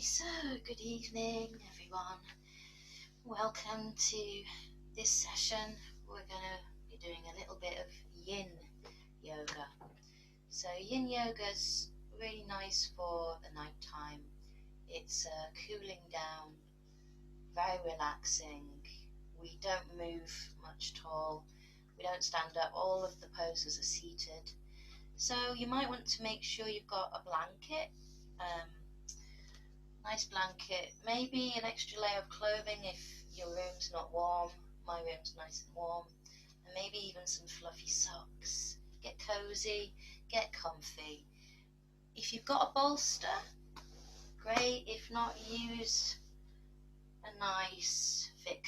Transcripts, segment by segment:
So good evening everyone. Welcome to this session. We're going to be doing a little bit of yin yoga. So yin yoga is really nice for the night time. It's cooling down, very relaxing. We don't move much at all. We don't stand up. All of the poses are seated. So you might want to make sure you've got a blanket. Nice blanket, maybe an extra layer of clothing if your room's not warm. My room's nice and warm. And maybe even some fluffy socks. Get cozy, get comfy. If you've got a bolster, great. If not, use a nice thick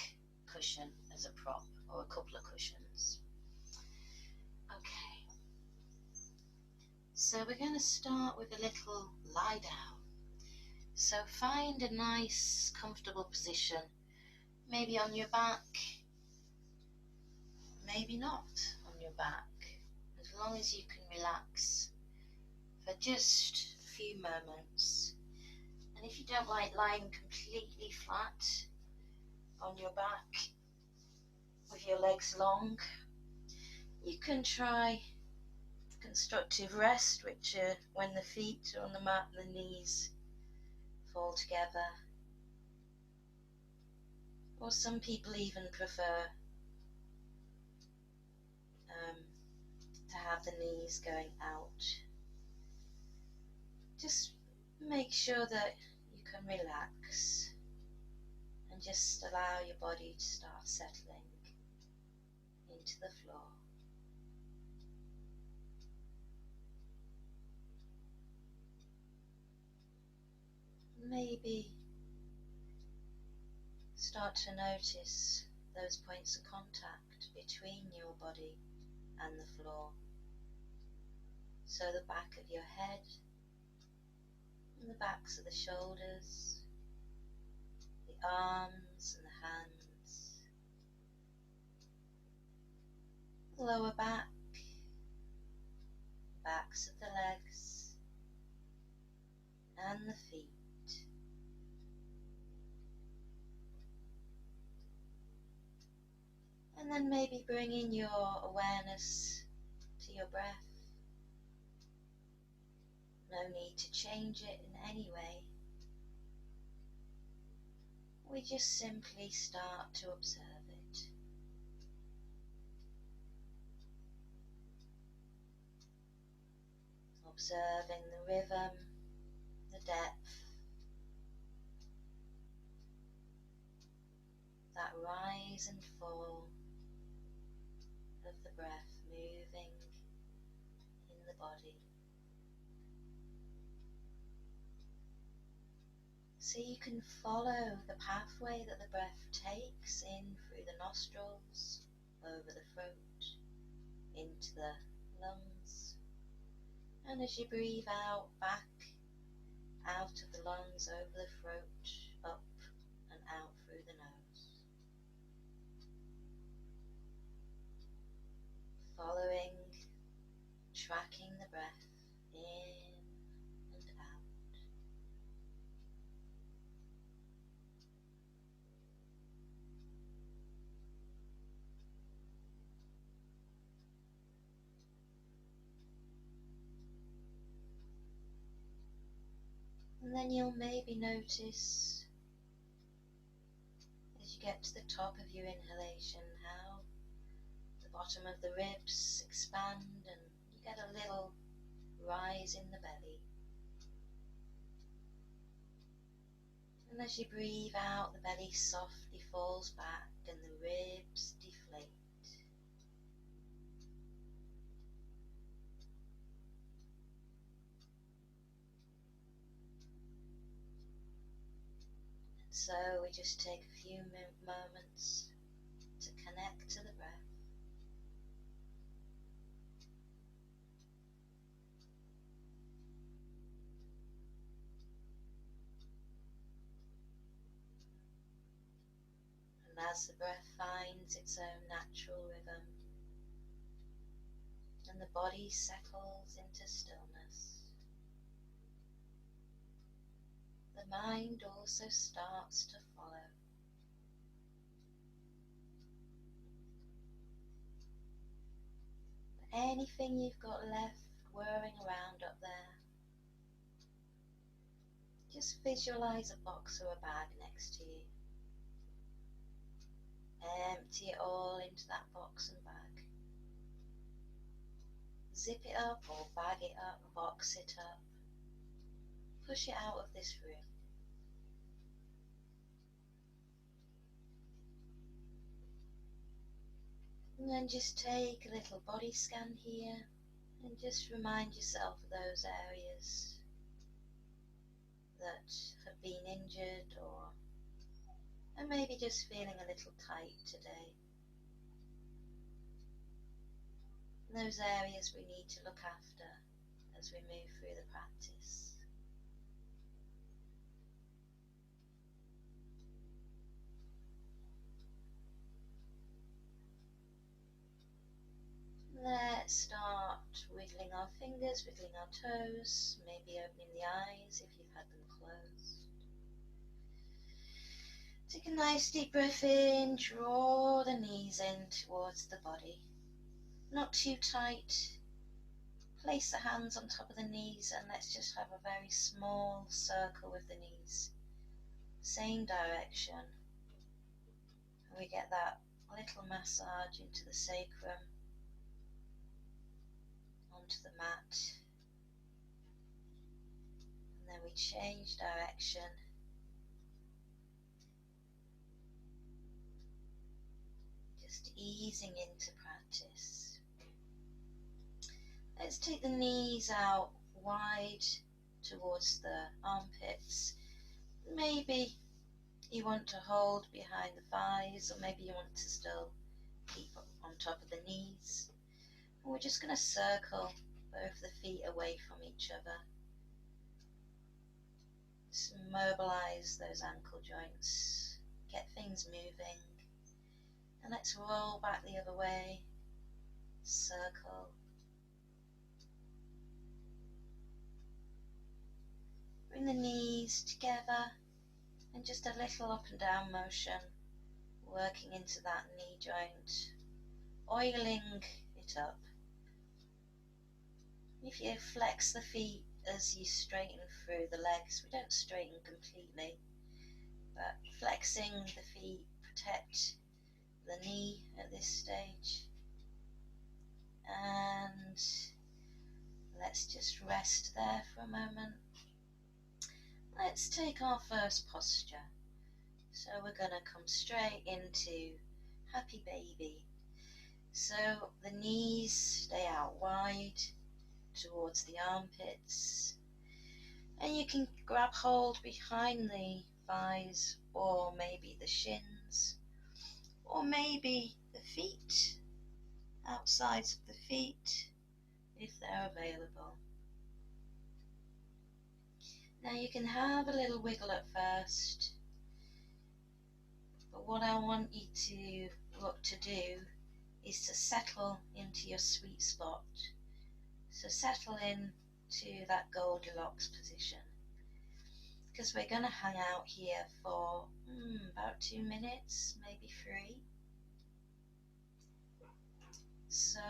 cushion as a prop, or a couple of cushions. Okay, so we're going to start with a little lie down. So find a nice comfortable position, maybe on your back, maybe not on your back, as long as you can relax for just a few moments. And if you don't like lying completely flat on your back with your legs long, you can try constructive rest, which when the feet are on the mat and the knees fall together. Or some people even prefer to have the knees going out. Just make sure that you can relax and just allow your body to start settling into the floor. Maybe start to notice those points of contact between your body and the floor. So the back of your head and the backs of the shoulders, the arms and the hands, the lower back, backs of the legs and the feet. And then maybe bringing your awareness to your breath. No need to change it in any way. We just simply start to observe it. Observing the rhythm, the depth, that rise and fall of the breath moving in the body. So you can follow the pathway that the breath takes in through the nostrils, over the throat, into the lungs. And as you breathe out, back out of the lungs, over the throat, up and out through the nose. Following, tracking the breath in and out. And then you'll maybe notice, as you get to the top of your inhalation, how the bottom of the ribs expand and you get a little rise in the belly. And as you breathe out, the belly softly falls back and the ribs deflate. So we just take a few moments to connect to the breath. And as the breath finds its own natural rhythm and the body settles into stillness, the the mind also starts to follow. Anything you've got left whirring around up there, just visualize a box or a bag next to you. Empty it all into that box and bag. Zip it up or bag it up, box it up. Push it out of this room. And then just take a little body scan here and just remind yourself of those areas that have been injured or are maybe just feeling a little tight today. And those areas we need to look after as we move through the practice. Let's start wiggling our fingers, wiggling our toes, maybe opening the eyes if you've had them closed. Take a nice deep breath in, draw the knees in towards the body. Not too tight. Place the hands on top of the knees and let's just have a very small circle with the knees. Same direction. And we get that little massage into the sacrum, onto the mat. And then we change direction. Just easing into practice. Let's take the knees out wide towards the armpits. Maybe you want to hold behind the thighs, or maybe you want to still keep on top of the knees. And we're just going to circle both the feet away from each other. Just mobilize those ankle joints, get things moving. And let's roll back the other way, circle. Bring the knees together and just a little up and down motion, working into that knee joint, oiling it up. If you flex the feet as you straighten through the legs, we don't straighten completely, but flexing the feet protect the knee at this stage. And let's just rest there for a moment. Let's take our first posture. So we're going to come straight into happy baby. So the knees stay out wide towards the armpits. And you can grab hold behind the thighs, or maybe the shins, or maybe the feet, outsides of the feet, if they're available. Now you can have a little wiggle at first, but what I want you to look to do is to settle into your sweet spot. So settle in to that Goldilocks position, because we're going to hang out here for about 2 minutes, maybe 3. So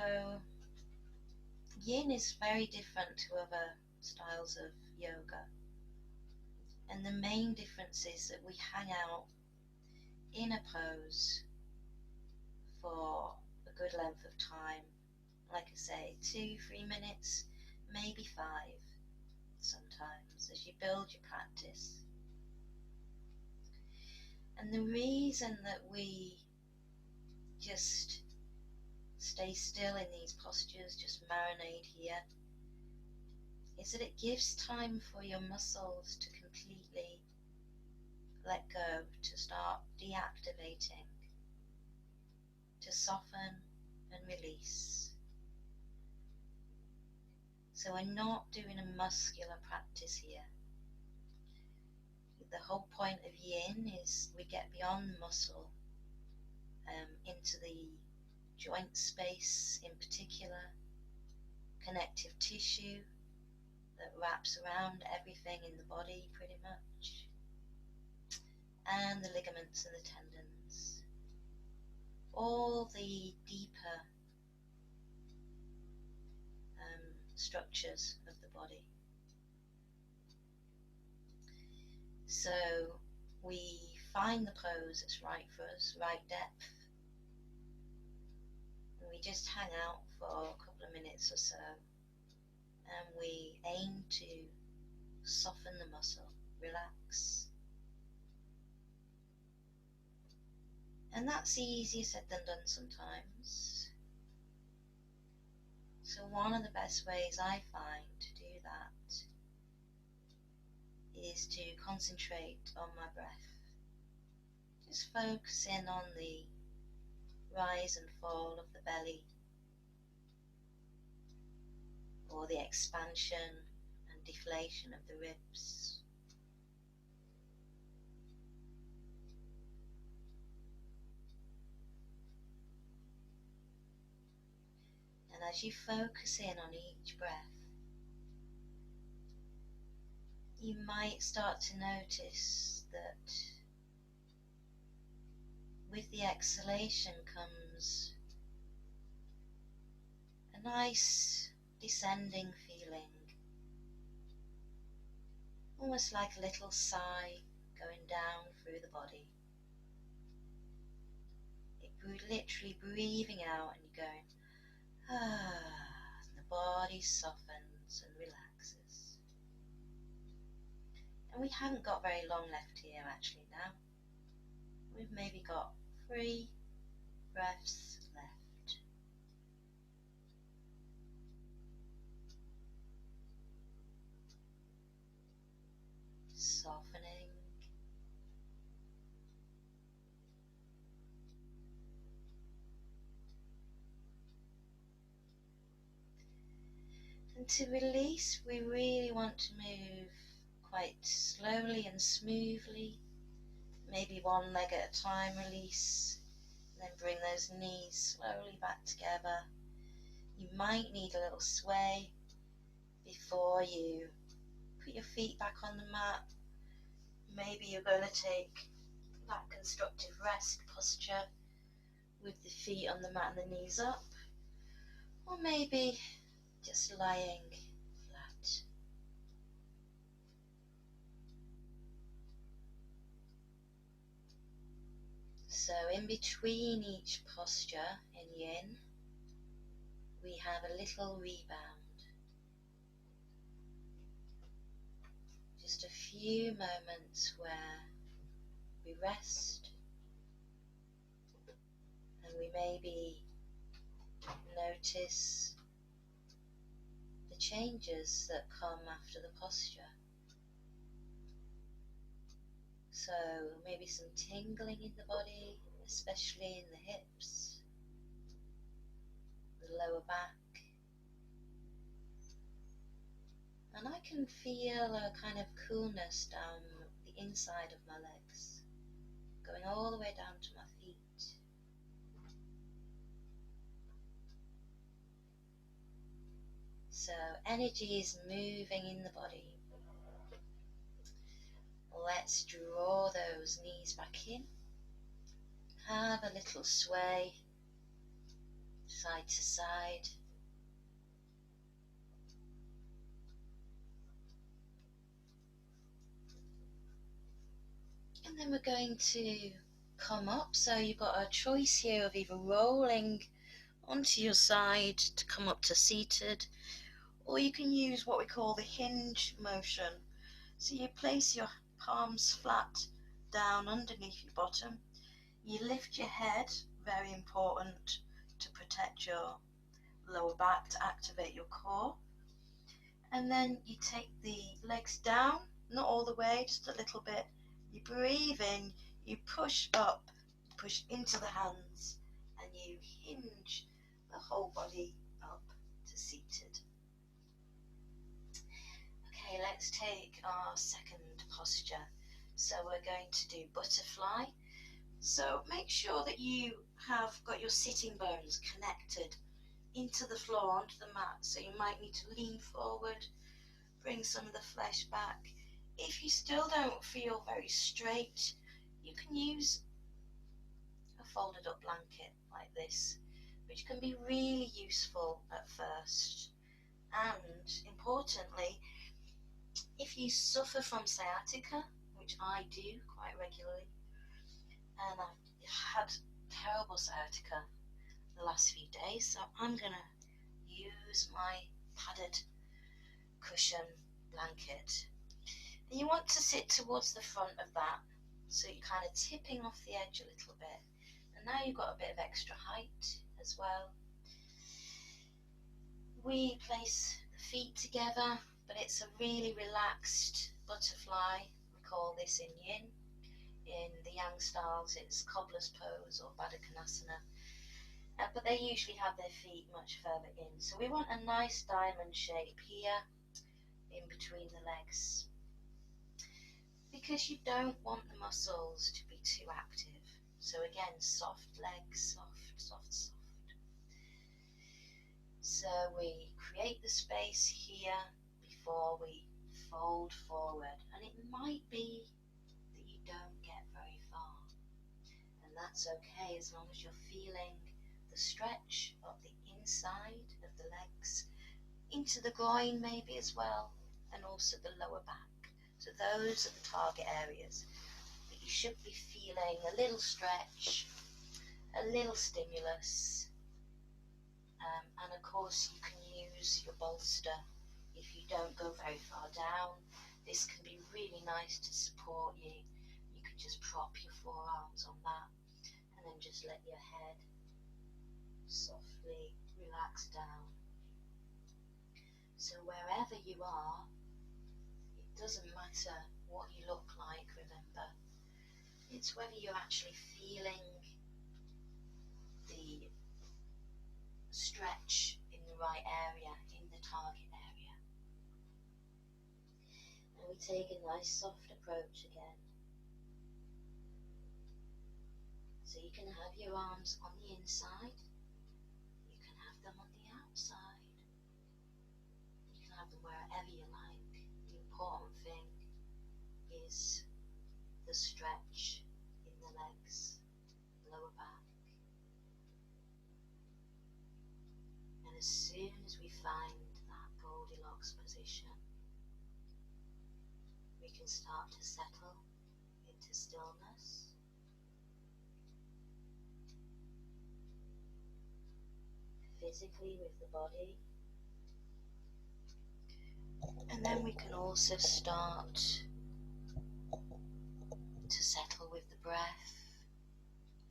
yin is very different to other styles of yoga. And the main difference is that we hang out in a pose for a good length of time. Like I say, 2-3 minutes, maybe 5 sometimes, as you build your practice. And the reason that we just stay still in these postures, just marinate here, is that it gives time for your muscles to completely let go, to start deactivating, to soften and release. So we're not doing a muscular practice here. The whole point of yin is we get beyond the muscle, into the joint space in particular, connective tissue that wraps around everything in the body pretty much. and the ligaments and the tendons, all the deeper structures of the body. So we find the pose that's right for us, right depth, and we just hang out for a couple of minutes or so, and we aim to soften the muscle, relax. And that's easier said than done sometimes. So one of the best ways I find to do that is to concentrate on my breath. Just focus in on the rise and fall of the belly, or the expansion and deflation of the ribs. And as you focus in on each breath, you might start to notice that with the exhalation comes a nice descending feeling, almost like a little sigh going down through the body. Literally breathing out and you're going, and the body softens and relaxes. And we haven't got very long left here actually now. We've maybe got 3 breaths left. Softening. And to release, we really want to move quite slowly and smoothly. Maybe one leg at a time release, and then bring those knees slowly back together. You might need a little sway before you put your feet back on the mat. Maybe you're going to take that constructive rest posture with the feet on the mat and the knees up, or maybe just lying flat. So in between each posture in yin, we have a little rebound. Just a few moments where we rest, and we maybe notice the changes that come after the posture. So maybe some tingling in the body, especially in the hips, the lower back. And I can feel a kind of coolness down the inside of my legs, going all the way down to my feet. So energy is moving in the body. Let's draw those knees back in. Have a little sway side to side. And then we're going to come up. So you've got a choice here of either rolling onto your side to come up to seated, or you can use what we call the hinge motion. So you place your palms flat down underneath your bottom. You lift your head, very important to protect your lower back, to activate your core. And then you take the legs down, not all the way, just a little bit. You breathe in, you push up, push into the hands, and you hinge the whole body up to seated. Okay, let's take our second posture. So we're going to do butterfly. So make sure that you have got your sitting bones connected into the floor, onto the mat. So you might need to lean forward, bring some of the flesh back. If you still don't feel very straight, you can use a folded up blanket like this, which can be really useful at first. And importantly, if you suffer from sciatica, which I do quite regularly, and I've had terrible sciatica the last few days, so I'm gonna use my padded cushion blanket. And you want to sit towards the front of that, so you're kind of tipping off the edge a little bit. And now you've got a bit of extra height as well. We place the feet together, but it's a really relaxed butterfly. We call this in yin. In the yang styles, it's cobbler's pose or Baddha Konasana. But they usually have their feet much further in. So we want a nice diamond shape here in between the legs, because you don't want the muscles to be too active. So again, soft legs, soft, soft, soft. So we create the space here before we fold forward, and it might be that you don't get very far, and that's okay as long as you're feeling the stretch of the inside of the legs into the groin maybe as well, and also the lower back. So those are the target areas that you should be feeling a little stretch, a little stimulus. And of course you can use your bolster if you don't go very far down. This can be really nice to support you. You can just prop your forearms on that and then just let your head softly relax down. So wherever you are, it doesn't matter what you look like, remember. It's whether you're actually feeling the stretch in the right area, in the target area. And we take a nice soft approach again. So you can have your arms on the inside, you can have them on the outside, you can have them wherever you like. The important thing is the stretch in the legs, lower back. And as soon as we find that Goldilocks position, we can start to settle into stillness. Physically with the body. And then we can also start to settle with the breath,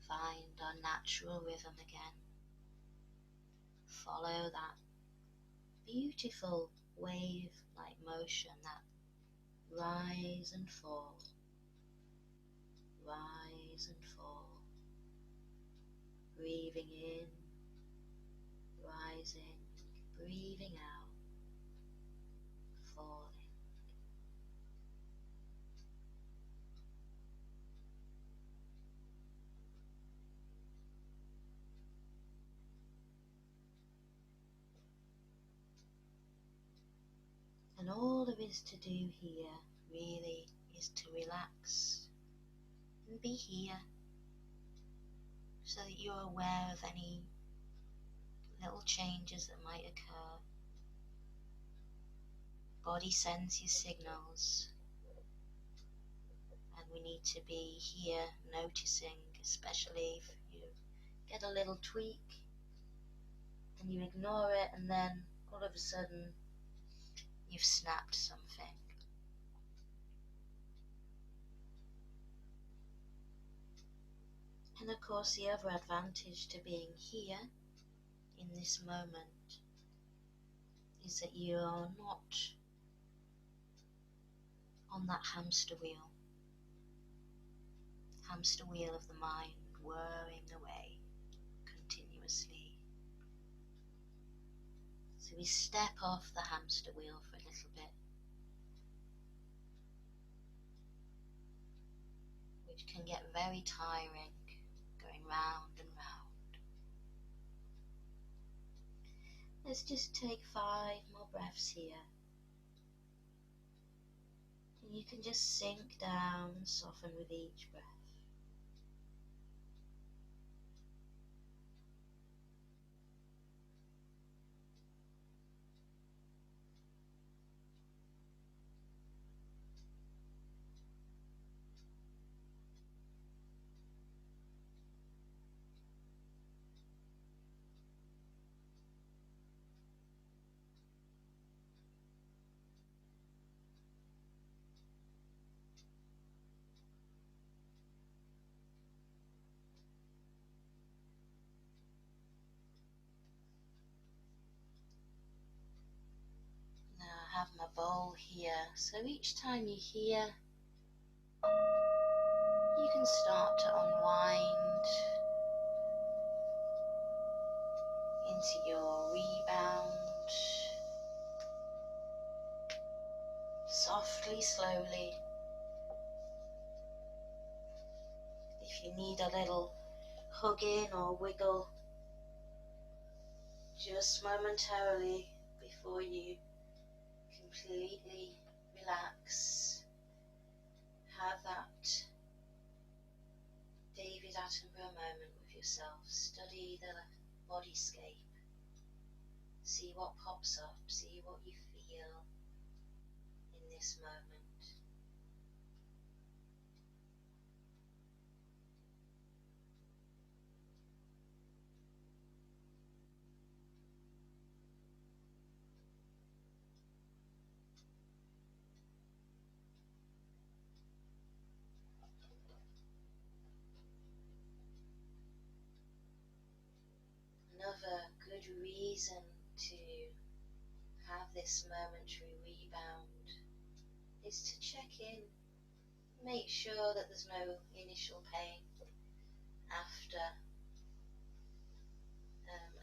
find our natural rhythm again. Follow that beautiful wave-like motion, that rise and fall, rise and fall, breathing in, rising, breathing out, falling. And all there is to do here really is to relax and be here, so that you're aware of any little changes that might occur. Body sends you signals, and we need to be here noticing, especially if you get a little tweak and you ignore it, and then all of a sudden you've snapped something. And of course, the other advantage to being here in this moment is that you are not on that hamster wheel of the mind, whirring away continuously. So we step off the hamster wheel for a little bit, which can get very tiring, going round and round. Let's just take 5 more breaths here. And you can just sink down and soften with each breath. So each time you hear, you can start to unwind into your rebound, softly, slowly. If you need a little hug in or wiggle, just momentarily before you completely relax, have that David Attenborough moment with yourself. Study the bodyscape. See what pops up. See what you feel in this moment. Another good reason to have this momentary rebound is to check in, make sure that there's no initial pain after,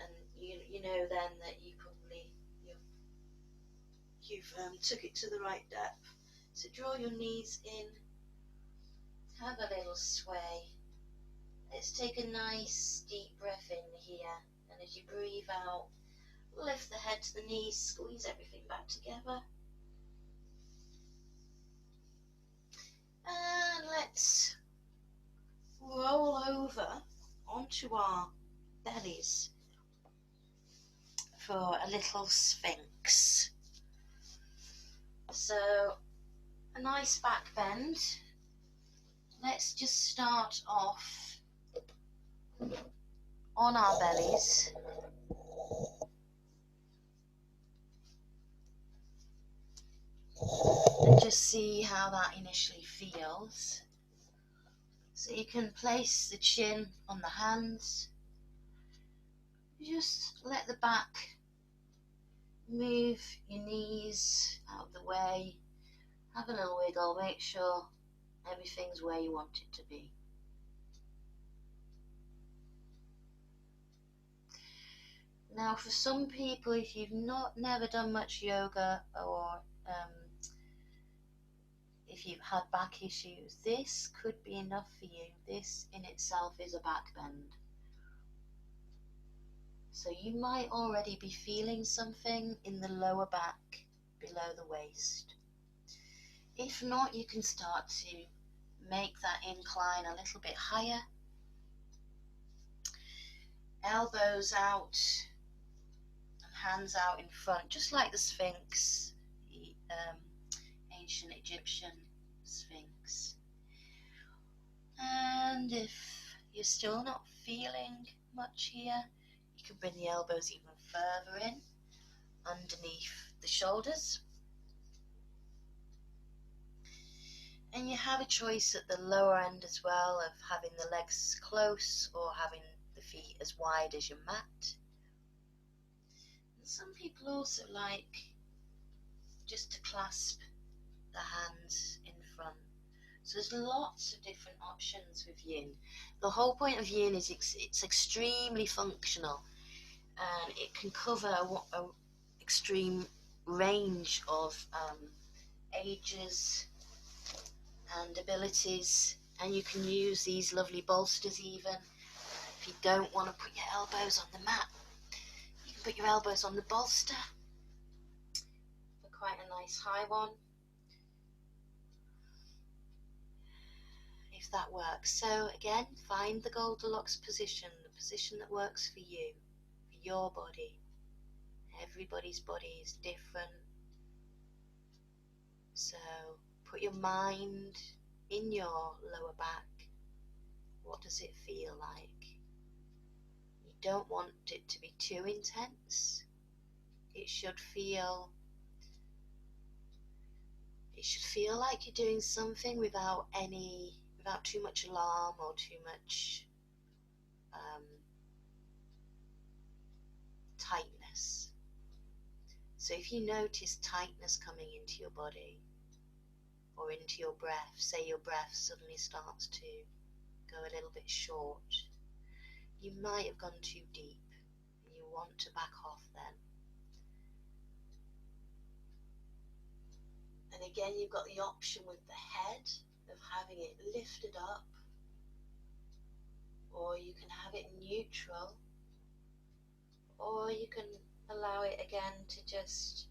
and you know then that you've took it to the right depth. So draw your knees in, have a little sway. Let's take a nice deep breath in here, and as you breathe out, lift the head to the knees, squeeze everything back together. And let's roll over onto our bellies for a little sphinx. So a nice back bend. Let's just start off on our bellies. And just see how that initially feels. So you can place the chin on the hands. Just let the back move, your knees out of the way. Have a little wiggle, make sure everything's where you want it to be. Now for some people, if you've never done much yoga, or if you've had back issues, this could be enough for you. This in itself is a back bend. So you might already be feeling something in the lower back, below the waist. If not, you can start to make that incline a little bit higher. Elbows out and hands out in front, just like the Sphinx, the ancient Egyptian Sphinx. And if you're still not feeling much here, you can bring the elbows even further in, underneath the shoulders. And you have a choice at the lower end as well of having the legs close or having the feet as wide as your mat. And some people also like just to clasp the hands in front. So there's lots of different options with yin. The whole point of yin is it's extremely functional, and it can cover an extreme range of ages and abilities, and you can use these lovely bolsters even. If you don't want to put your elbows on the mat, you can put your elbows on the bolster for quite a nice high one, if that works. So again, find the Goldilocks position, the position that works for you, for your body. Everybody's body is different. So put your mind in your lower back. What does it feel like? You don't want it to be too intense. It should feel like you're doing something without too much alarm or too much tightness. So if you notice tightness coming into your body, or into your breath. Say your breath suddenly starts to go a little bit short. You might have gone too deep and you want to back off then. And again, you've got the option with the head of having it lifted up, or you can have it neutral, or you can allow it again to just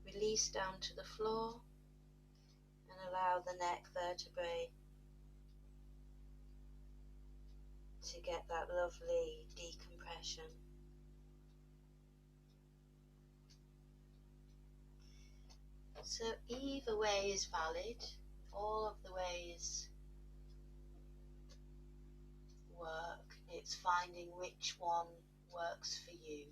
release down to the floor and allow the neck vertebrae to get that lovely decompression. So either way is valid. All of the ways work. It's finding which one works for you.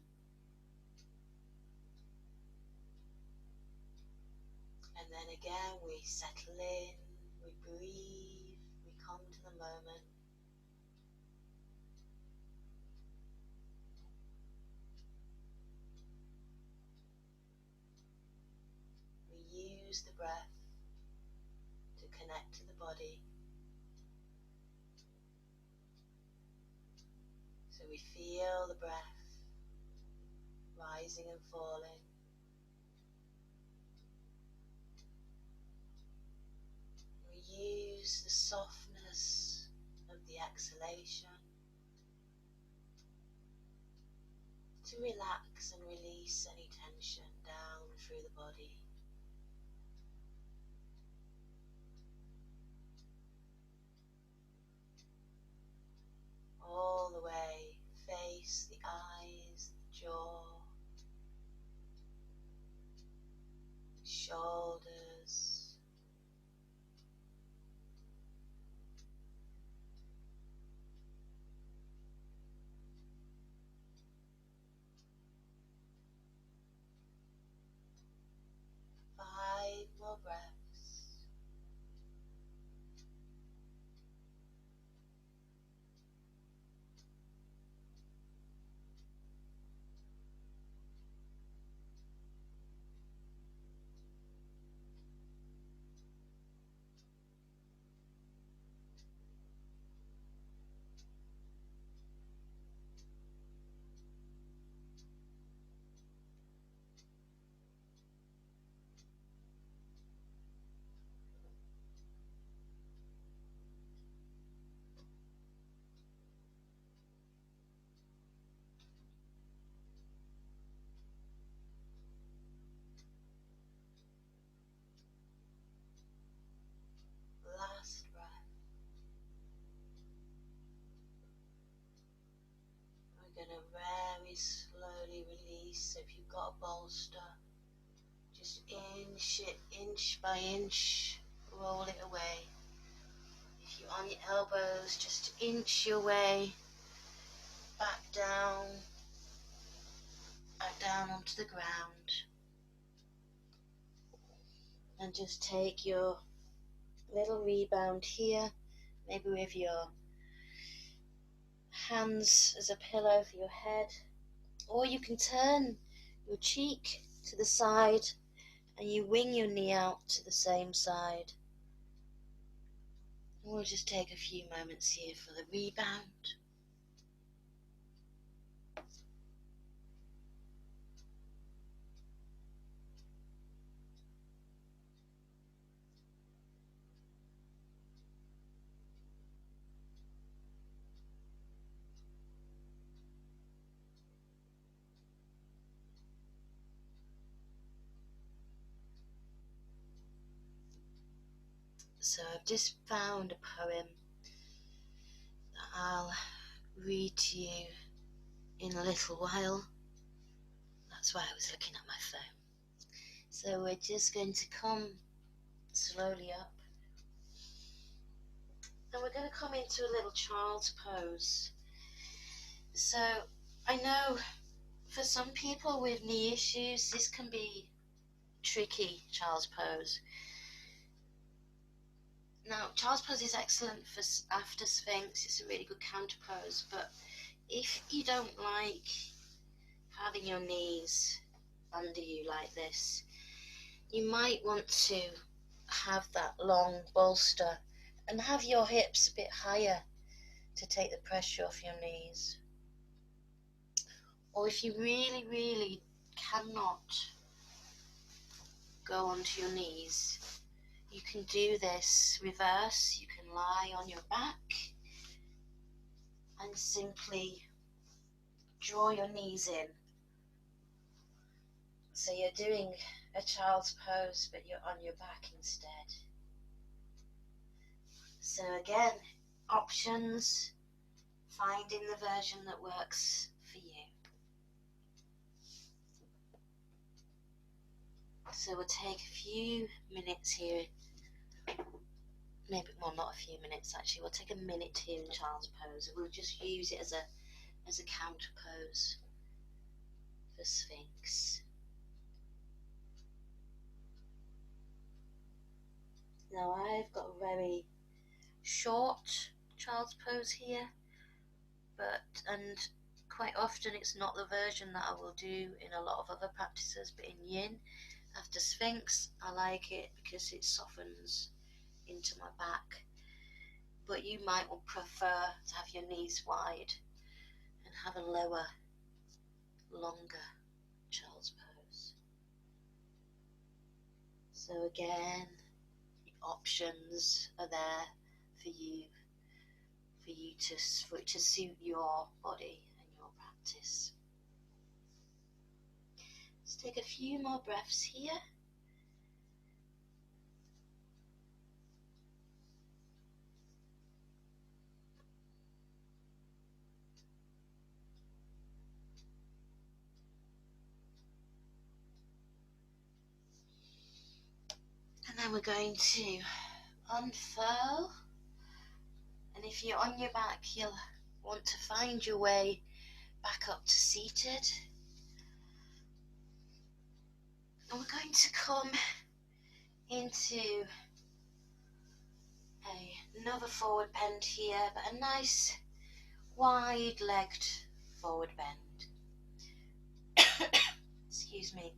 And then again we settle in, we breathe, we come to the moment. We use the breath to connect to the body. So we feel the breath rising and falling. We use the softness of the exhalation to relax and release any tension down through the body. All the way, face, the eyes, the jaw, shoulders, five more breaths. Last breath. We're going to very slowly release. So if you've got a bolster, just inch by inch, roll it away. If you're on your elbows, just inch your way back down onto the ground. And just take your little rebound here, maybe with your hands as a pillow for your head, or you can turn your cheek to the side and you wing your knee out to the same side. And we'll just take a few moments here for the rebound. So I've just found a poem that I'll read to you in a little while. That's why I was looking at my phone. So we're just going to come slowly up. And we're going to come into a little child's pose. So I know for some people with knee issues, this can be tricky, child's pose. Now, child's pose is excellent for after Sphinx. It's a really good counter pose. But if you don't like having your knees under you like this, You might want to have that long bolster and have your hips a bit higher to take the pressure off your knees. Or if you really cannot go onto your knees, you can do this reverse. You can lie on your back and simply draw your knees in. So you're doing a child's pose, but you're on your back instead. So again, options, finding the version that works for you. So we'll take a few minutes here, maybe, well, not a few minutes actually, we'll take a minute here in child's pose. We'll just use it as a counter pose for Sphinx. Now I've got a very short child's pose here, and quite often it's not the version that I will do in a lot of other practices, but in yin after Sphinx I like it because it softens into my back. But you might prefer to have your knees wide and have a lower, longer child's pose. So again, the options are there for it to suit your body and your practice. Let's take a few more breaths here. And then we're going to unfurl. And if you're on your back, you'll want to find your way back up to seated. And we're going to come into another forward bend here, but a nice wide-legged forward bend. Excuse me.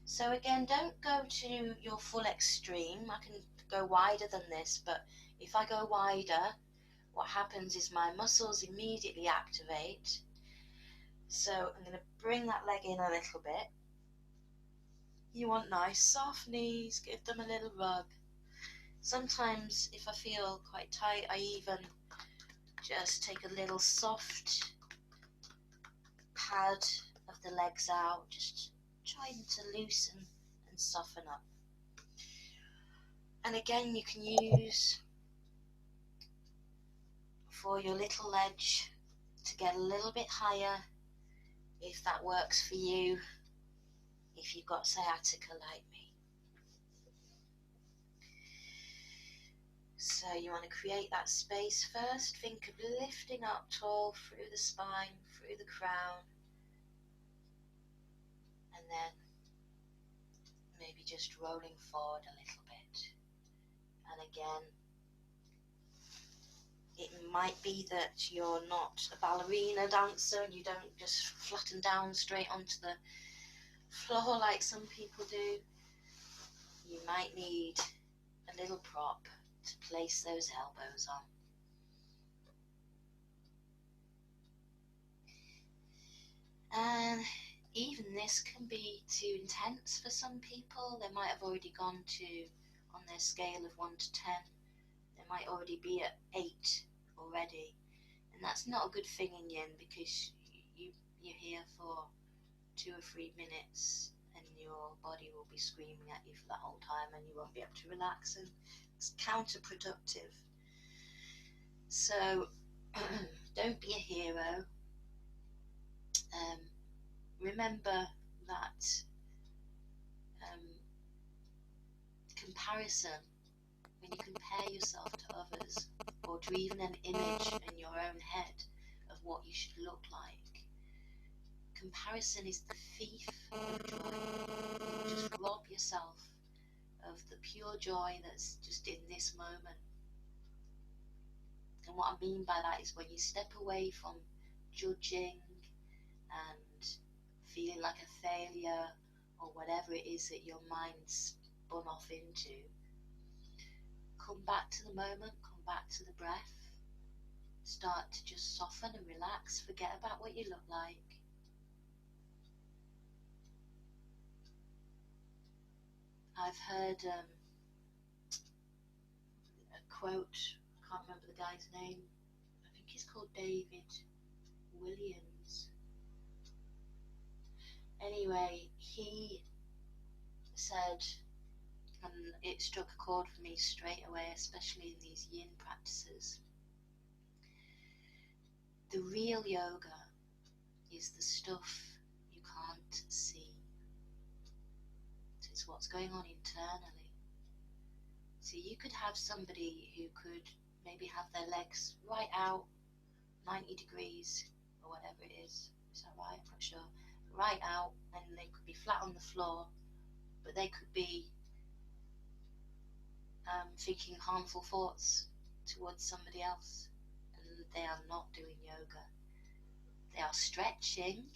So again, don't go to your full extreme. I can go wider than this, but if I go wider, what happens is my muscles immediately activate. So I'm going to bring that leg in a little bit. You want nice soft knees, give them a little rub. Sometimes if I feel quite tight, I even just take a little soft pad of the legs out, just trying to loosen and soften up. And again, you can use for your little ledge to get a little bit higher if that works for you, if you've got sciatica like me. So you want to create that space first. Think of lifting up tall through the spine, through the crown, and then maybe just rolling forward a little bit. And again, it might be that you're not a ballerina dancer and you don't just flatten down straight onto the floor like some people do. You might need a little prop to place those elbows on. And even this can be too intense for some people. They might have already gone on their scale of 1 to 10, they might already be at 8 already. And that's not a good thing in yin, because you're here for 2 or 3 minutes and your body will be screaming at you for that whole time and you won't be able to relax, and it's counterproductive. So don't be a hero. Remember that comparison, when you compare yourself to others, or to even an image in your own head of what you should look like, comparison is the thief of joy. You just rob yourself of the pure joy that's just in this moment. And what I mean by that is when you step away from judging and feeling like a failure or whatever it is that your mind's spun off into, come back to the moment, come back to the breath. Start to just soften and relax, forget about what you look like. I've heard a quote, I can't remember the guy's name, I think he's called David Williams. Anyway, he said, and it struck a chord for me straight away, especially in these yin practices, the real yoga is the stuff you can't see. It's what's going on internally. So you could have somebody who could maybe have their legs right out 90 degrees or whatever it is that right? I'm not sure. Right out, and they could be flat on the floor, but they could be thinking harmful thoughts towards somebody else, and they are not doing yoga. They are stretching,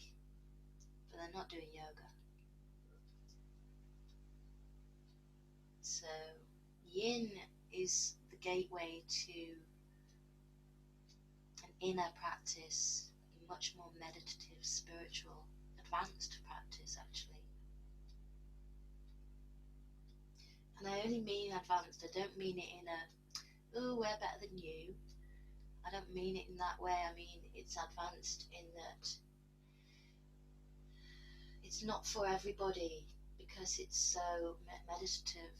but they're not doing yoga. So yin is the gateway to an inner practice, a much more meditative, spiritual, advanced practice actually. And I only mean advanced, I don't mean it in a, oh, we're better than you. I don't mean it in that way. I mean it's advanced in that it's not for everybody, because it's so meditative.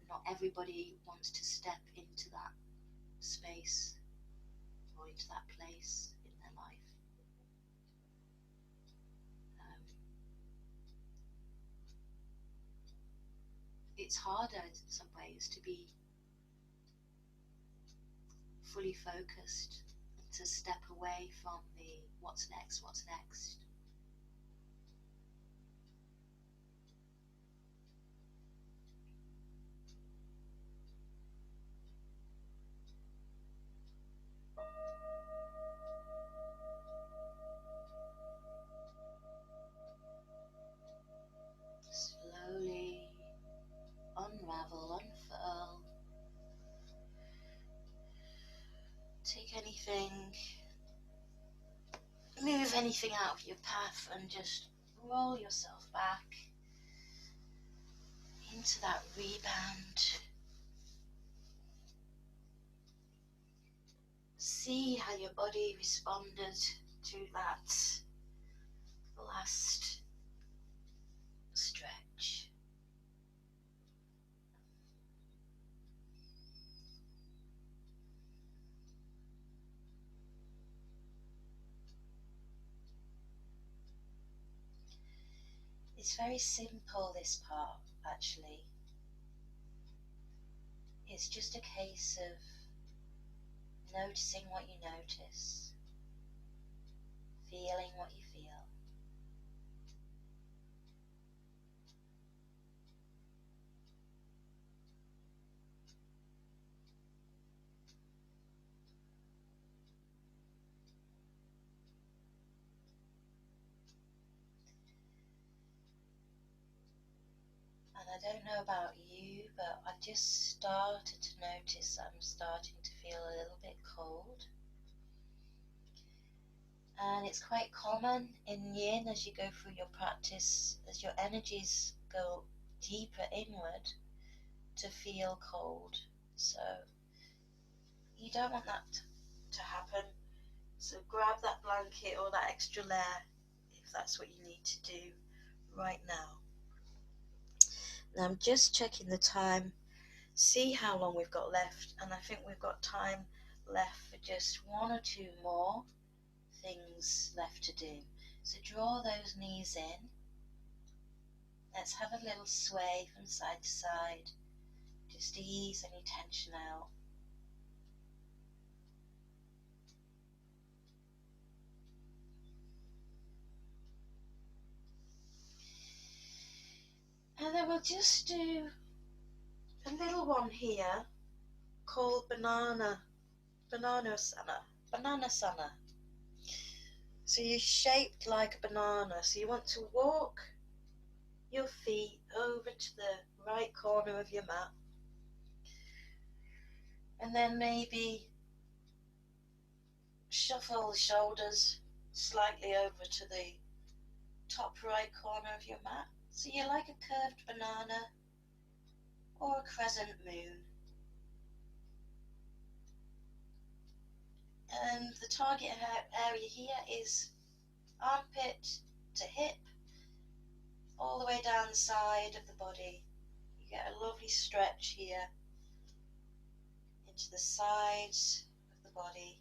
Not everybody wants to step into that space or into that place in their life. It's harder in some ways to be fully focused, to step away from the what's next. Slowly unravel, unfurl. Take anything, move anything out of your path, and just roll yourself back into that rebound. See how your body responded to that last stretch. It's very simple, this part, actually. It's just a case of noticing what you notice, feeling what you feel. And I don't know about you, but I've just started to notice that I'm starting to feel a little bit cold. And it's quite common in yin, as you go through your practice, as your energies go deeper inward, to feel cold. So you don't want that to happen. So grab that blanket or that extra layer if that's what you need to do right now. Now I'm just checking the time, see how long we've got left, and I think we've got time left for just one or two more things left to do. So draw those knees in. Let's have a little sway from side to side. Just ease any tension out. And then we'll just do a little one here called Banana Sana. So you're shaped like a banana. So you want to walk your feet over to the right corner of your mat, and then maybe shuffle the shoulders slightly over to the top right corner of your mat, so you're like a curved banana or a crescent moon. And the target area here is armpit to hip, all the way down the side of the body. You get a lovely stretch here into the sides of the body,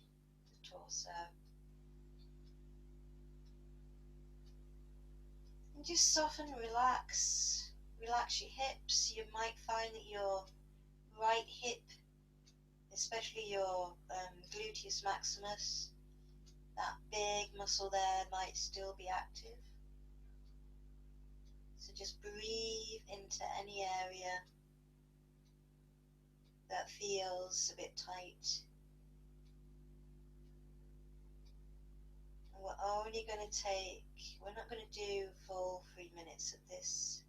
the torso. And just soften, relax. Relax your hips. You might find that your right hip, especially your gluteus maximus, that big muscle there, might still be active. So just breathe into any area that feels a bit tight. And we're only going to we're not going to do full 3 minutes of this,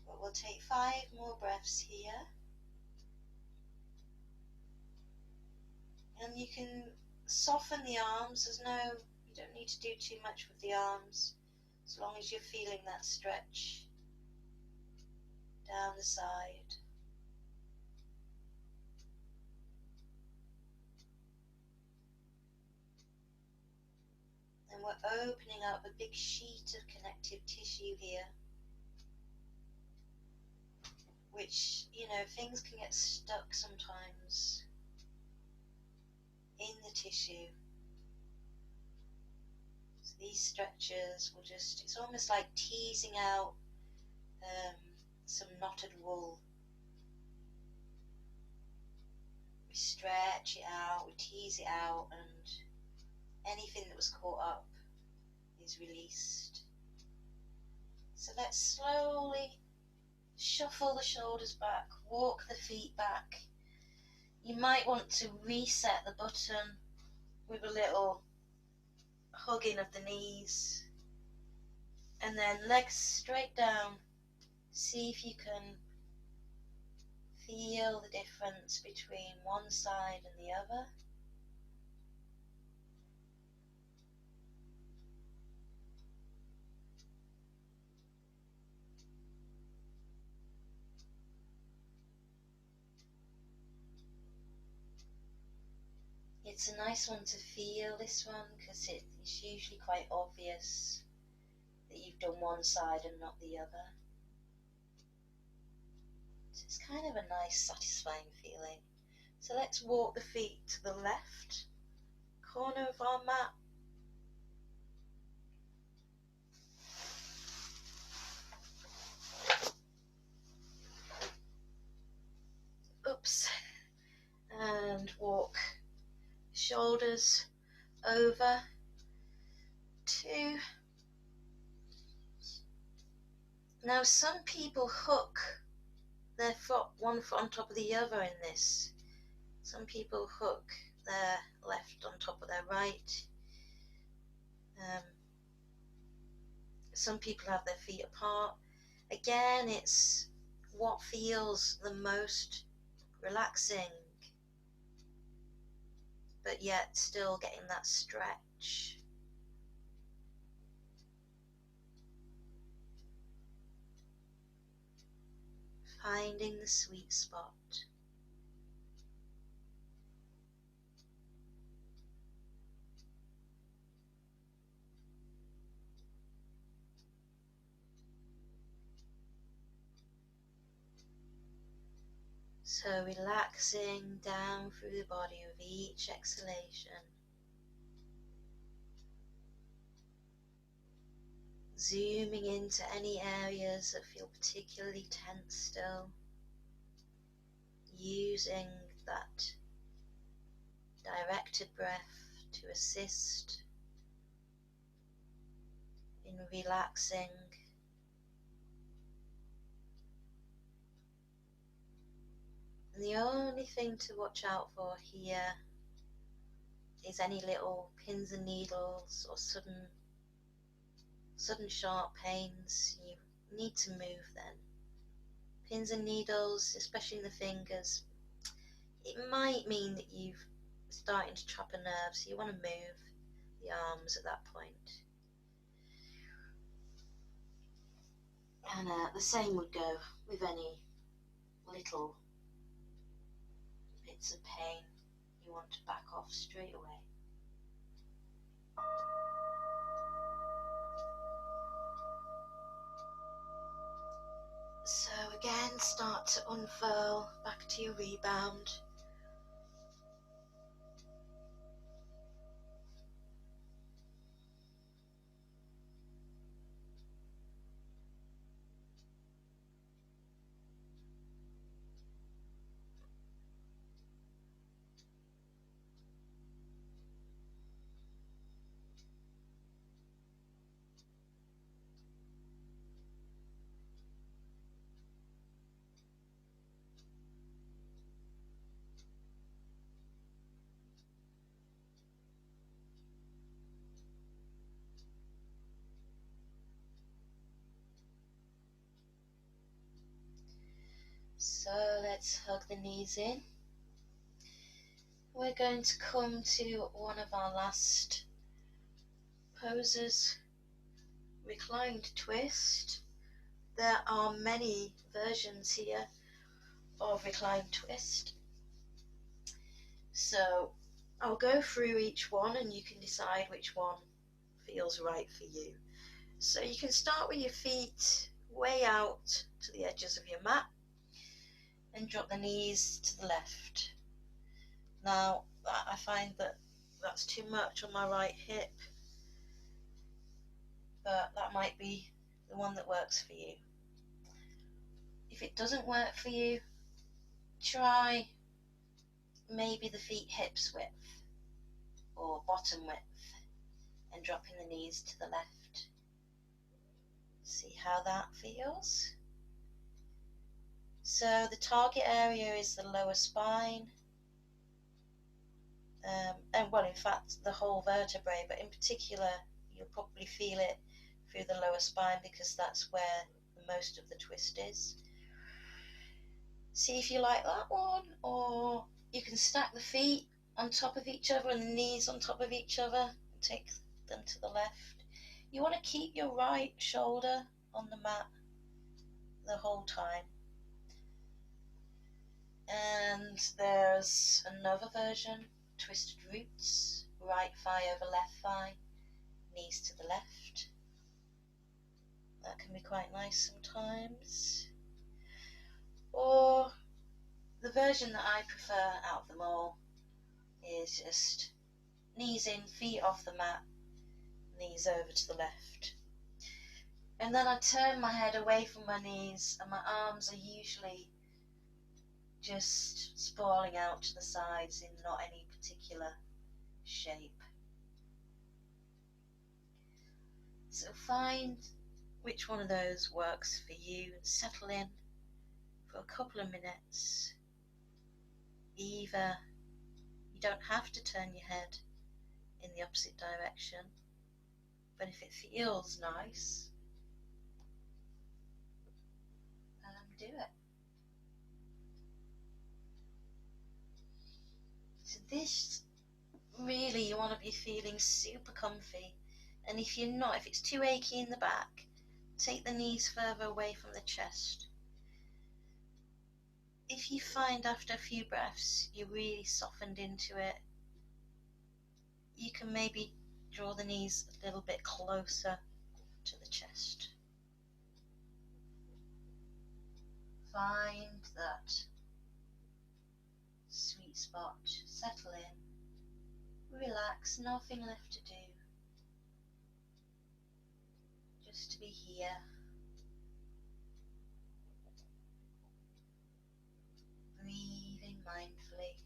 but we'll take 5 more breaths here. And you can soften the arms. You don't need to do too much with the arms, as long as you're feeling that stretch down the side. And we're opening up a big sheet of connective tissue here, which, things can get stuck sometimes in the tissue. So these stretches will it's almost like teasing out some knotted wool. We stretch it out, we tease it out, and anything that was caught up is released. So let's slowly shuffle the shoulders back, walk the feet back. You might want to reset the button with a little hugging of the knees, and then legs straight down. See if you can feel the difference between one side and the other. It's a nice one to feel, this one, because it's usually quite obvious that you've done one side and not the other. So it's kind of a nice, satisfying feeling. So let's walk the feet to the left corner of our mat. Oops. And walk shoulders over 2. Now some people hook their foot, one foot on top of the other in this. Some people hook their left on top of their right. Some people have their feet apart. Again, it's what feels the most relaxing, but yet still getting that stretch. Finding the sweet spot. So relaxing down through the body with each exhalation. Zooming into any areas that feel particularly tense still. Using that directed breath to assist in relaxing. And the only thing to watch out for here is any little pins and needles or sudden sudden sharp pains, you need to move then. Pins and needles, especially in the fingers, it might mean that you've starting to trap a nerve, so you want to move the arms at that point. And the same would go with any little bits of pain. You want to back off straight away. So again, start to unfurl back to your rebound. So let's hug the knees in. We're going to come to one of our last poses, reclined twist. There are many versions here of reclined twist. So I'll go through each one and you can decide which one feels right for you. So you can start with your feet way out to the edges of your mat and drop the knees to the left. Now I find that that's too much on my right hip, but that might be the one that works for you. If it doesn't work for you, try maybe the feet hips width or bottom width and dropping the knees to the left. See how that feels. So the target area is the lower spine, and well, in fact the whole vertebrae, but in particular you'll probably feel it through the lower spine because that's where most of the twist is. See if you like that one, or you can stack the feet on top of each other and the knees on top of each other and take them to the left. You want to keep your right shoulder on the mat the whole time. And there's another version, twisted roots, right thigh over left thigh, knees to the left. That can be quite nice sometimes. Or the version that I prefer out of them all is just knees in, feet off the mat, knees over to the left. And then I turn my head away from my knees and my arms are usually just sprawling out to the sides in not any particular shape. So find which one of those works for you and settle in for a couple of minutes. Either you don't have to turn your head in the opposite direction, but if it feels nice, do it. So this, really, you want to be feeling super comfy, and if you're not, if it's too achy in the back, take the knees further away from the chest. If you find after a few breaths you're really softened into it, you can maybe draw the knees a little bit closer to the chest. Find that sweet spot, settle in, relax, nothing left to do, just to be here. Breathing mindfully.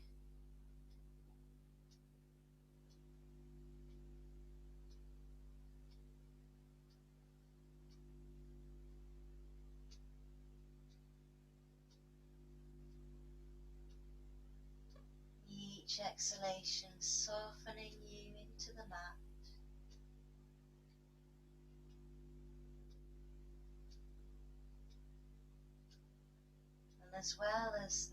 Each exhalation softening you into the mat. as well as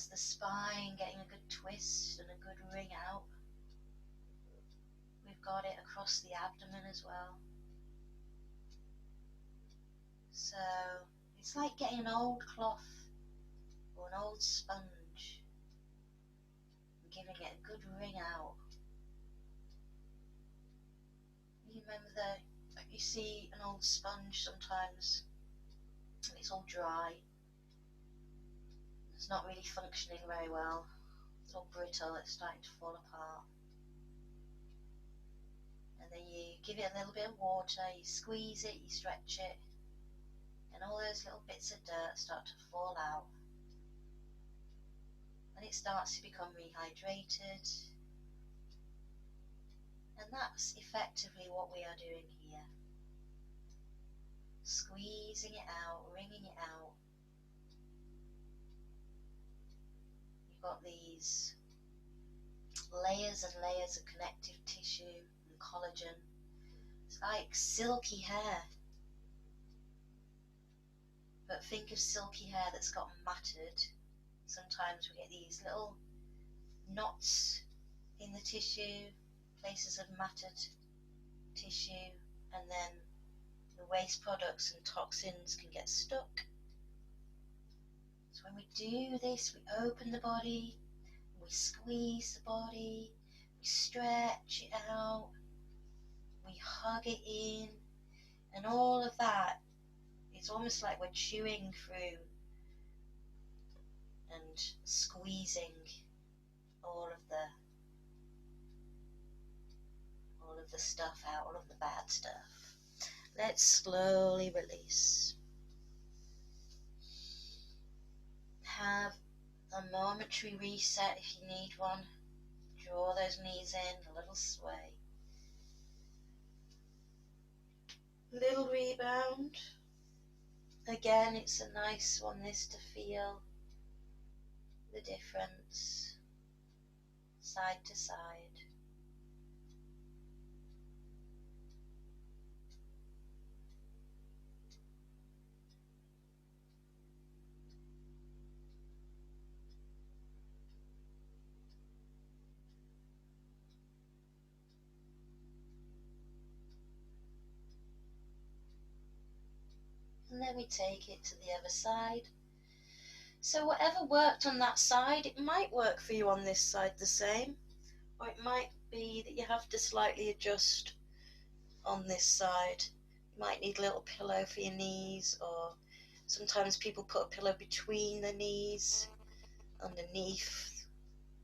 the spine getting a good twist and a good wring out, we've got it across the abdomen as well. So it's like getting an old cloth or an old sponge and giving it a good wring out. You remember you see an old sponge sometimes and it's all dry, it's not really functioning very well, it's all brittle, it's starting to fall apart. And then you give it a little bit of water, you squeeze it, you stretch it, and all those little bits of dirt start to fall out, and it starts to become rehydrated. And that's effectively what we are doing here. Squeezing it out, wringing it out. You've got these layers and layers of connective tissue and collagen. It's like silky hair. But think of silky hair that's got matted. Sometimes we get these little knots in the tissue, places of matted tissue, and then the waste products and toxins can get stuck. So when we do this, we open the body, we squeeze the body, we stretch it out, we hug it in, and all of that, it's almost like we're chewing through and squeezing all of the stuff out, all of the bad stuff. Let's slowly release. Have a momentary reset if you need one. Draw those knees in, a little sway. Little rebound. Again, it's a nice one this to feel the difference side to side. And then we take it to the other side. So whatever worked on that side, it might work for you on this side the same, or it might be that you have to slightly adjust on this side. You might need a little pillow for your knees, or sometimes people put a pillow between the knees, underneath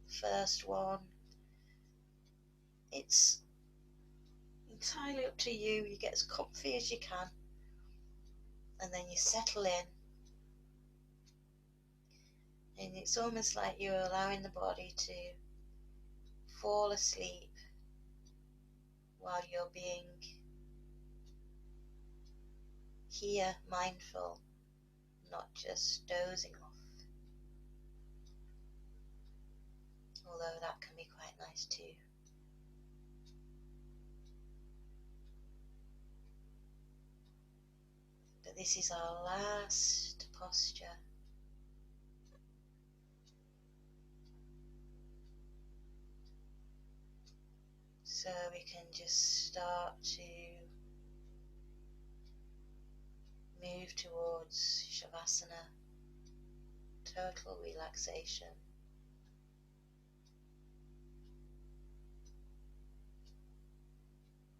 the first one. It's entirely up to you. You get as comfy as you can, and then you settle in. And it's almost like you're allowing the body to fall asleep while you're being here, mindful, not just dozing off. Although that can be quite nice too. But this is our last posture. So we can just start to move towards Shavasana, total relaxation.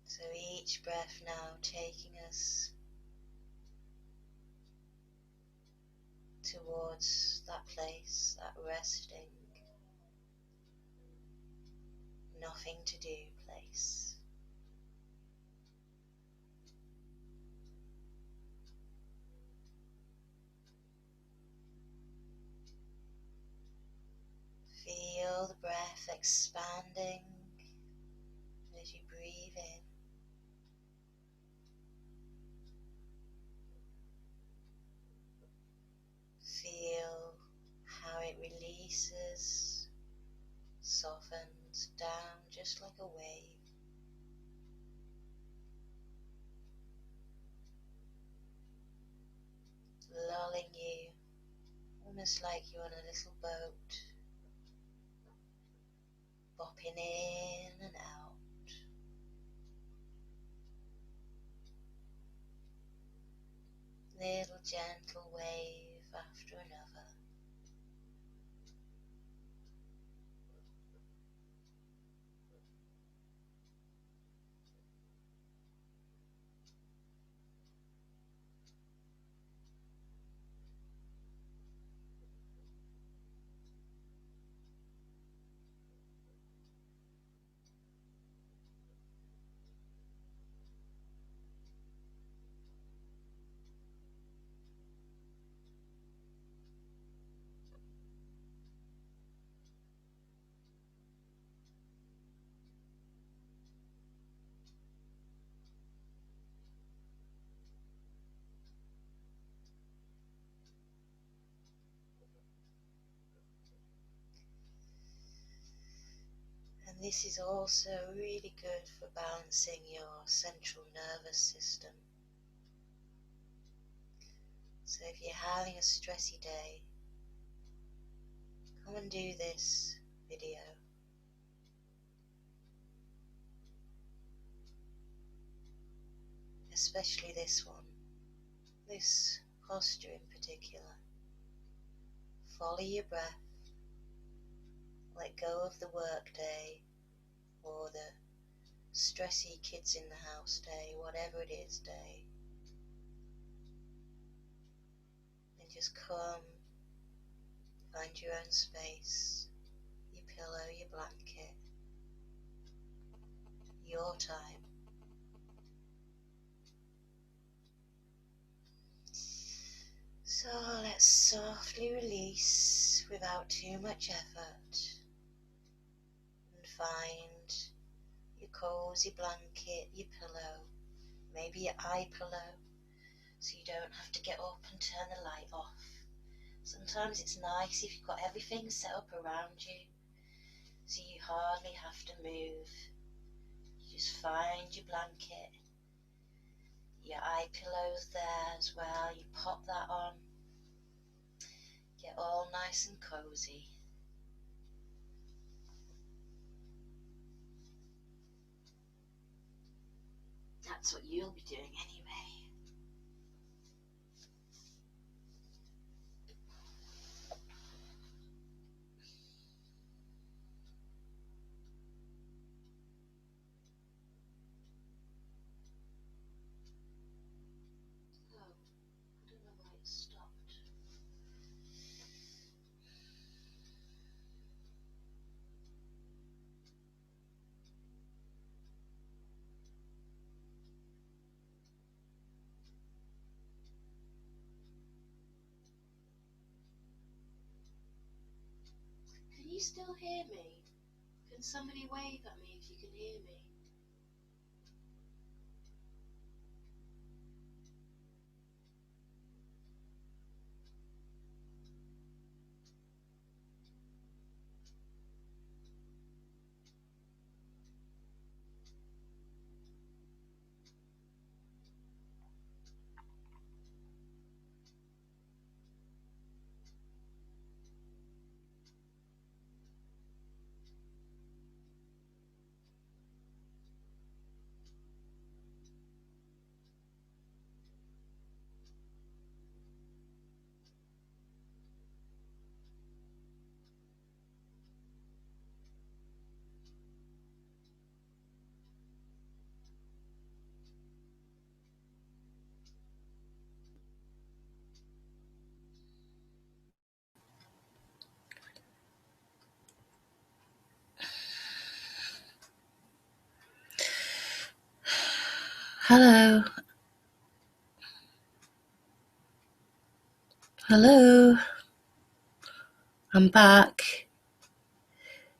So each breath now taking us towards that place, that resting, nothing to do place. Feel the breath expanding as you breathe in. Feel how it releases, softens down just like a wave. controlling you, almost like you're on a little boat, bopping in and out. Little gentle wave after another. And this is also really good for balancing your central nervous system. So if you're having a stressy day, come and do this video. Especially this one, this posture in particular. Follow your breath, let go of the work day or the stressy kids in the house day, whatever it is day. And just come, find your own space, your pillow, your blanket, your time. So let's softly release without too much effort and find your cozy blanket, your pillow, maybe your eye pillow, so you don't have to get up and turn the light off. Sometimes it's nice if you've got everything set up around you, so you hardly have to move. You just find your blanket, your eye pillow's there as well, you pop that on, get all nice and cozy. That's what you'll be doing anyway. Oh, I don't know why it stopped. Can you still hear me? Can somebody wave at me if you can hear me? Hello. Hello. I'm back.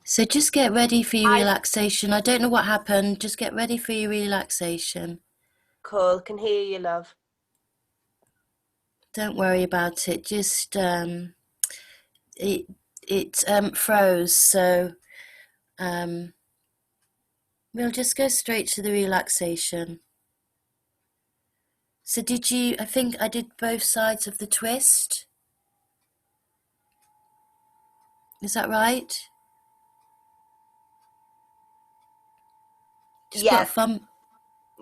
So just get ready for your relaxation. I don't know what happened. Just get ready for your relaxation. Cool. Can hear you, love. Don't worry about it. Just it froze, so we'll just go straight to the relaxation. So I think I did both sides of the twist. Is that right? Just put a thumb.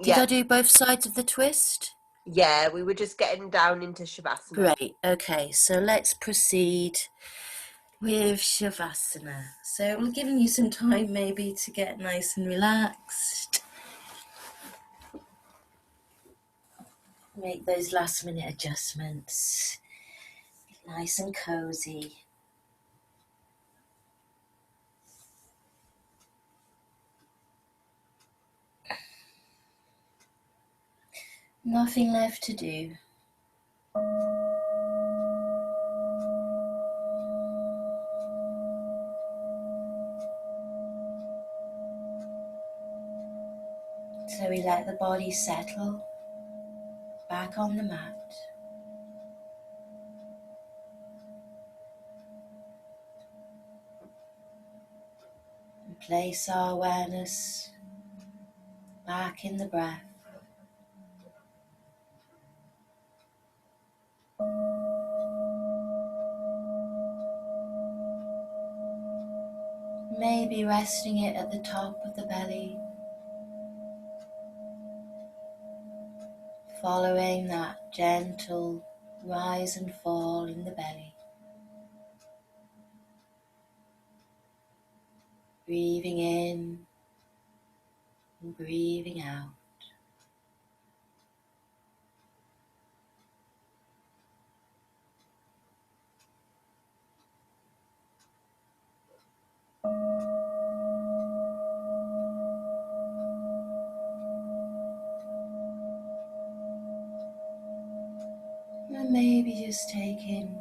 Did I do both sides of the twist? Yeah, we were just getting down into Shavasana. Great. Okay, so let's proceed with Shavasana. So we're giving you some time maybe to get nice and relaxed. Make those last minute adjustments. Nice and cozy. Nothing left to do. So we let the body settle back on the mat. And place our awareness back in the breath. Maybe resting it at the top of the belly, following that gentle rise and fall in the belly. Breathing in and breathing out. And maybe just taking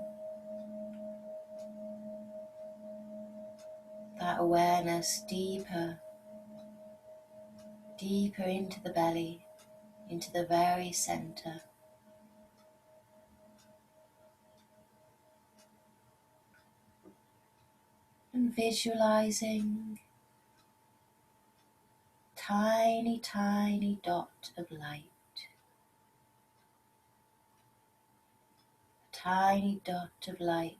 that awareness deeper into the belly, into the very center. And visualizing tiny, tiny dot of light. A tiny dot of light.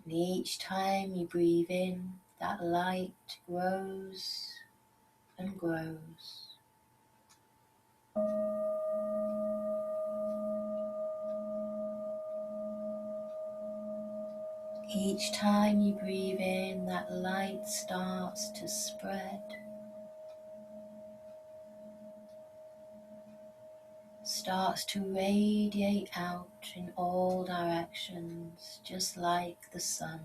And each time you breathe in, that light grows and grows. Each time you breathe in, that light starts to spread, starts to radiate out in all directions, just like the sun.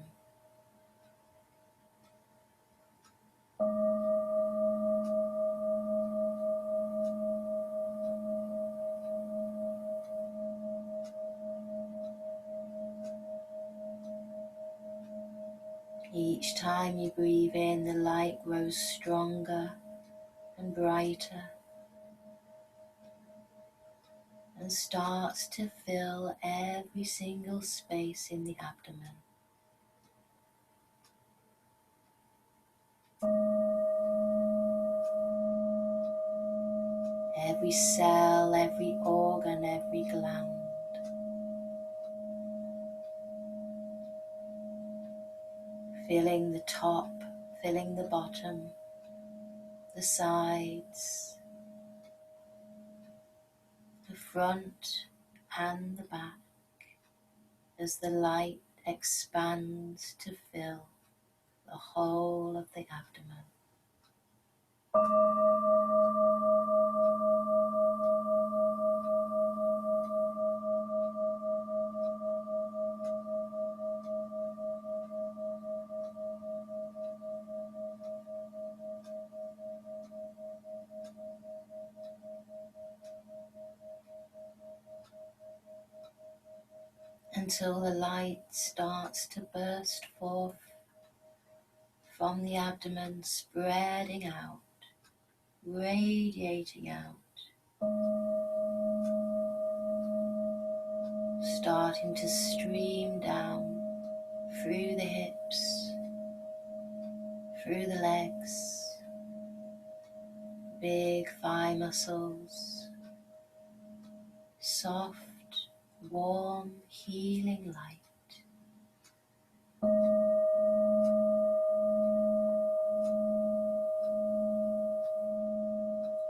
Each time you breathe in, the light grows stronger and brighter and starts to fill every single space in the abdomen. Every cell, every organ, every gland. Filling the top, filling the bottom, the sides, the front and the back, as the light expands to fill the whole of the abdomen. Until the light starts to burst forth from the abdomen, spreading out, radiating out, starting to stream down through the hips, through the legs, big thigh muscles, soft, warm, healing light.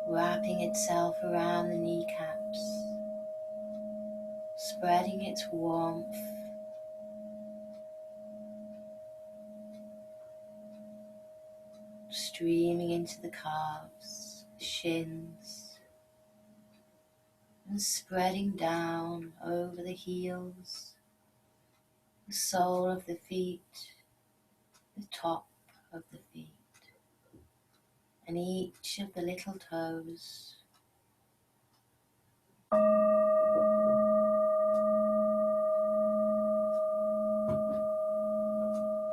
Wrapping itself around the kneecaps, spreading its warmth streaming into the calves, shins, and spreading down over the heels, the sole of the feet, the top of the feet, and each of the little toes.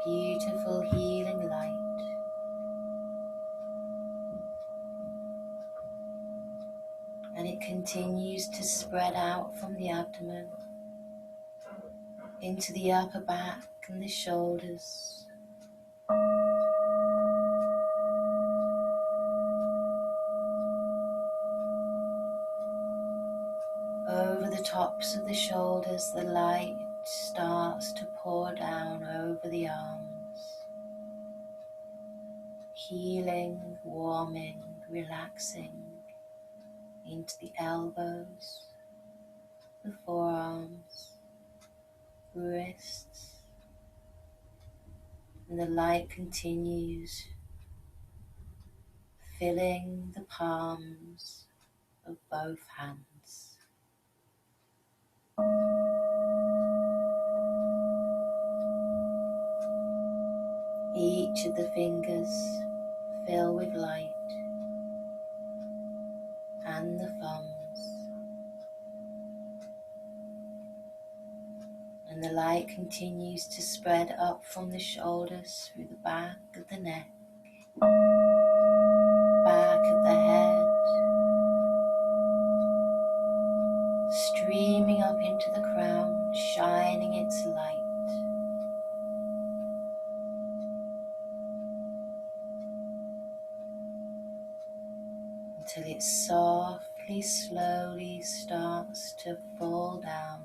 Beautiful healing light. And it continues to spread out from the abdomen into the upper back and the shoulders. Over the tops of the shoulders, the light starts to pour down over the arms, healing, warming, relaxing into the elbows, the forearms, wrists, and the light continues filling the palms of both hands. Each of the fingers fill with light, and the thumbs. And the light continues to spread up from the shoulders through the back of the neck, back of the head, streaming up into the crown, shining its light. Until it softly, slowly starts to fall down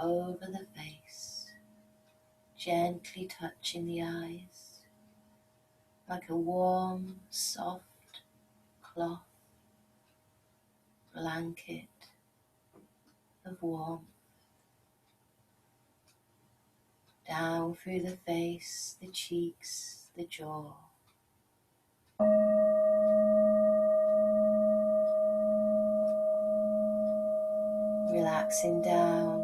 over the face, gently touching the eyes, like a warm, soft cloth blanket of warmth. Down through the face, the cheeks, the jaw. Relaxing down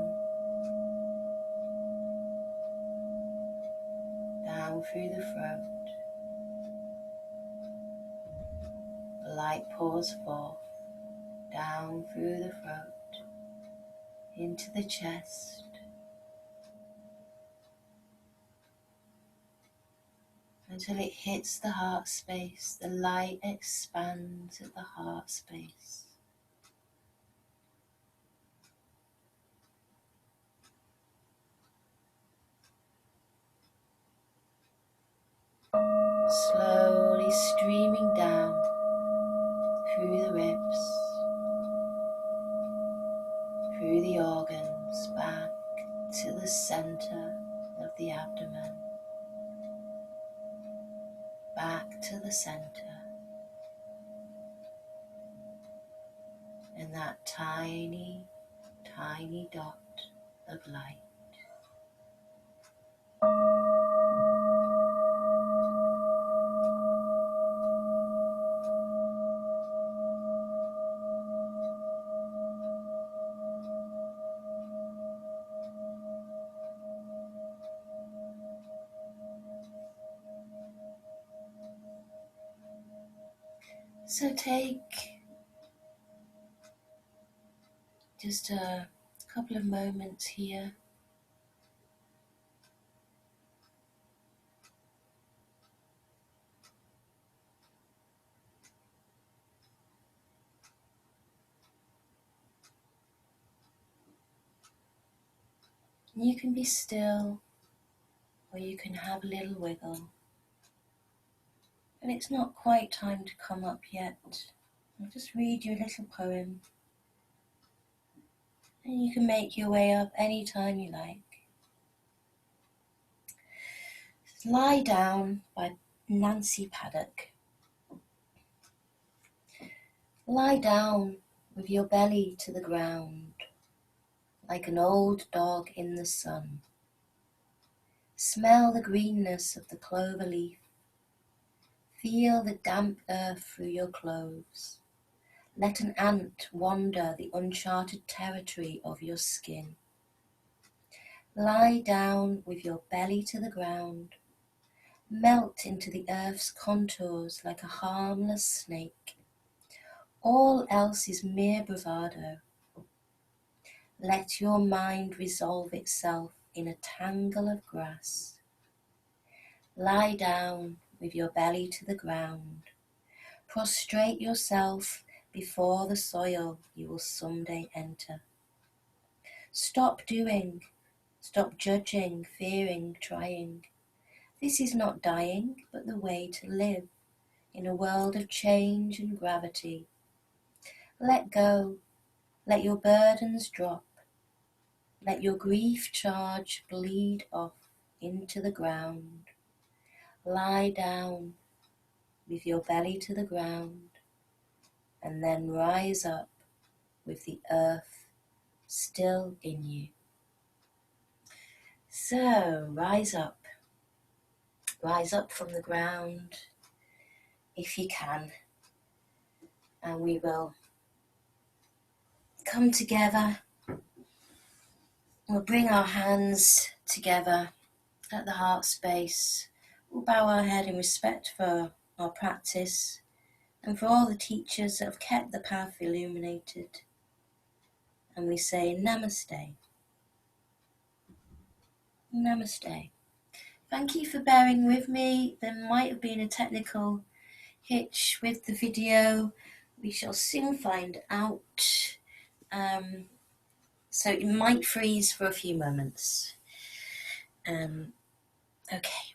through the throat. The light pours forth, down through the throat, into the chest, until it hits the heart space. The light expands at the heart space. Slowly streaming down through the ribs, through the organs, back to the center of the abdomen, back to the center, and that tiny, tiny dot of light. So take just a couple of moments here . You can be still, or you can have a little wiggle. but it's not quite time to come up yet. I'll just read you a little poem, and you can make your way up any time you like. Lie Down by Nancy Paddock. Lie down with your belly to the ground, like an old dog in the sun. Smell the greenness of the clover leaf. Feel the damp earth through your clothes. Let an ant wander the uncharted territory of your skin. Lie down with your belly to the ground. Melt into the earth's contours like a harmless snake. All else is mere bravado. Let your mind resolve itself in a tangle of grass. Lie down with your belly to the ground. Prostrate yourself before the soil you will someday enter. Stop doing, stop judging, fearing, trying. This is not dying, but the way to live in a world of change and gravity. Let go, let your burdens drop. Let your grief charge bleed off into the ground. Lie down with your belly to the ground, and then rise up with the earth still in you. So rise up from the ground if you can, and we will come together. We'll bring our hands together at the heart space. We'll bow our head in respect for our practice and for all the teachers that have kept the path illuminated. And we say Namaste. Namaste. Thank you for bearing with me. There might have been a technical hitch with the video. We shall soon find out. So it might freeze for a few moments. Okay.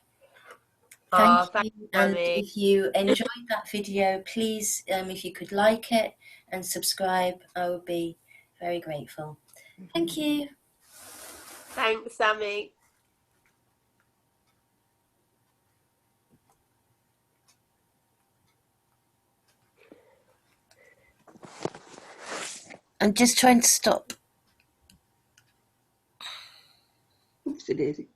Thank you. And if you enjoyed that video, please, if you could like it and subscribe, I would be very grateful. Thank you. Thanks, Sammy. I'm just trying to stop. Oopsie daisy.